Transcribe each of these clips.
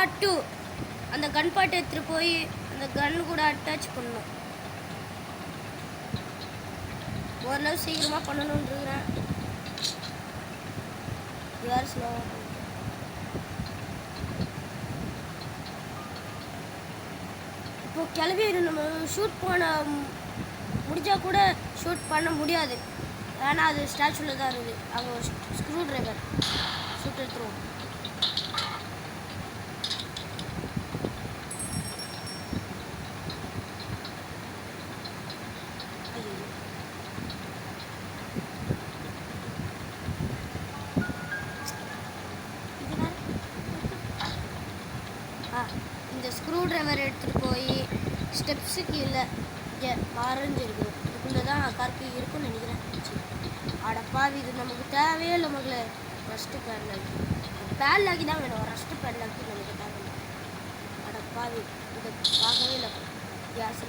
Part 2 அந்த கன் part எடுத்துட்டு போய் அந்த கன் கூட அட்டாச் பண்ணணும். ஓரளவு சீக்கிரமா பண்ணணும்னு இருக்கிறேன். யார் ஸ்லோவா இப்போ கிளம்பி நம்ம ஷூட் பண்ண முடிஞ்சா கூட ஷூட் பண்ண முடியாது. ஏன்னா அது ஸ்டாச்சுவில் தான் இருக்குது. அங்கே ஒரு ஸ்க்ரூ டிரைவர் ஷூட் எடுத்துருவோம். இந்த ஸ்க்ரூ டிரைவர் எடுத்துகிட்டு போய் ஸ்டெப்ஸு கீழே ஆரஞ்சு இருக்கும். இதுக்குள்ளே தான் கருப்பு இருக்குன்னு நினைக்கிறேன். அடப்பாவி, இது நமக்கு தேவையே இல்லை மகளே. ரஸ்ட்டு பேட்லாக்கி தான் வேணும். ரஸ்ட்டு பேட்லாக்கி நமக்கு தேவையில்லை. அடப்பாவி, இதை பார்க்கவே இல்லை. கேஸ்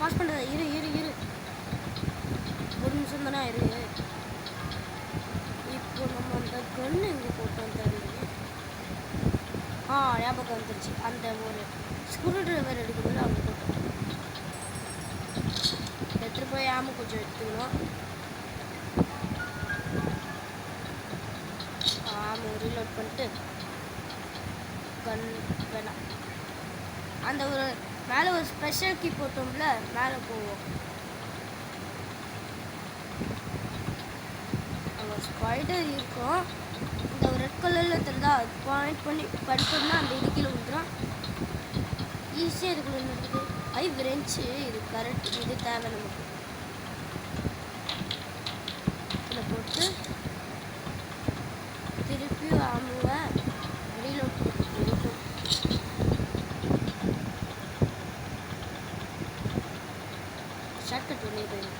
பாஸ் பண்ணுறதா? இரு இரு இரு, ஒரு நிமிஷம் தானே இரு. இப்போ நம்ம அந்த கன்று இங்கே போட்டோம் தெரியுது. ஞாபகம் வந்துருச்சு. அந்த ஒரு ஸ்க்ரூ டிரைவர் எடுக்கணும்னு அவங்க போட்டோம். எடுத்துகிட்டு போய் ஆமை கொஞ்சம் எடுத்துக்கணும். ஆமை ரீலோட் பண்ணிட்டு கன் வேணாம். அந்த ஒரு மேலே ஒரு ஸ்பெஷல் கீ போட்டோம்ல, மேலே போவோம். அங்கே ஒரு ஸ்பைடர் இருக்கும். இந்த ஒரு ரெட் கலரில் தெரியுதா, பாயிண்ட் பண்ணி படிச்சோம்னா அந்த இடுக்கில் விழுந்துடும். ஈஸியாக இதுக்குள்ள இருக்குது. விரைஞ்சி இது கரெக்ட். இது தேவை நமக்கு. இதில் போட்டு திருப்பி ஆமுவை ரீலோட் இருக்கும். ஷார்ட்கட் பண்ணி போயிடும்.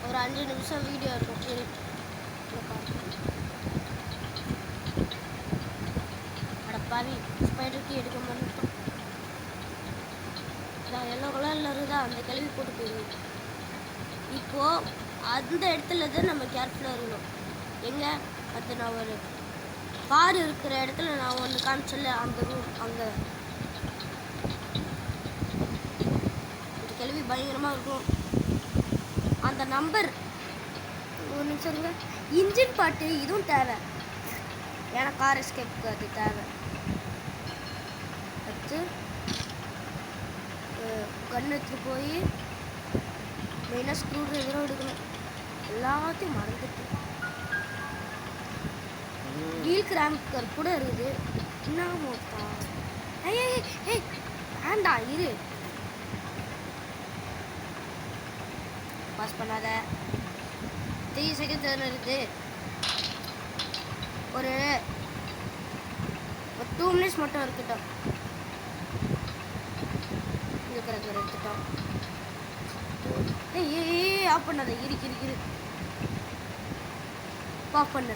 ஒரு 5 நிமிஷம் வீடியோ இருக்கும். அடப்பாவி, ஸ்பைடருக்கு எடுக்க மாட்டோம். எல்லோ கலரில் இருக்குதா, அந்த கிளவி போட்டு போயிடுது. இப்போது அந்த இடத்துல தான் நம்ம கேர்ஃபுல்லாக இருக்கணும். எங்கே அது நான் ஒரு கார் இருக்கிற இடத்துல நான் ஒன்று காமிச்சல, அந்த ரூம் அங்கே. இந்த கிளவி பயங்கரமாக இருக்கும். அந்த நம்பர் ஒரு நிமிஷம் இருங்க. இன்ஜின் பாட்டு இதுவும் தேவை. ஏன்னா கார் எஸ்கேப்புக்கு அது தேவை. அடுத்து கன் எடுத்துட்டு போய் மெயினாக ஸ்க்ரூ டிரைவரும் எடுக்கணும். எல்லாத்தையும் மறந்துட்டு வீல் கிராம்பர் கூட இருக்குது. என்ன மோத்தா? வேண்டாம், இரு. பாஸ் பண்ணாத. 3 செகண்ட் தானே இருக்குது. ஒரு 2 மினிட்ஸ் மட்டும் இருக்கட்டும். இருக்கிற எடுத்துட்டோம். ஆஃப் பண்ணாத. இரு ஆஃப் பண்ணு.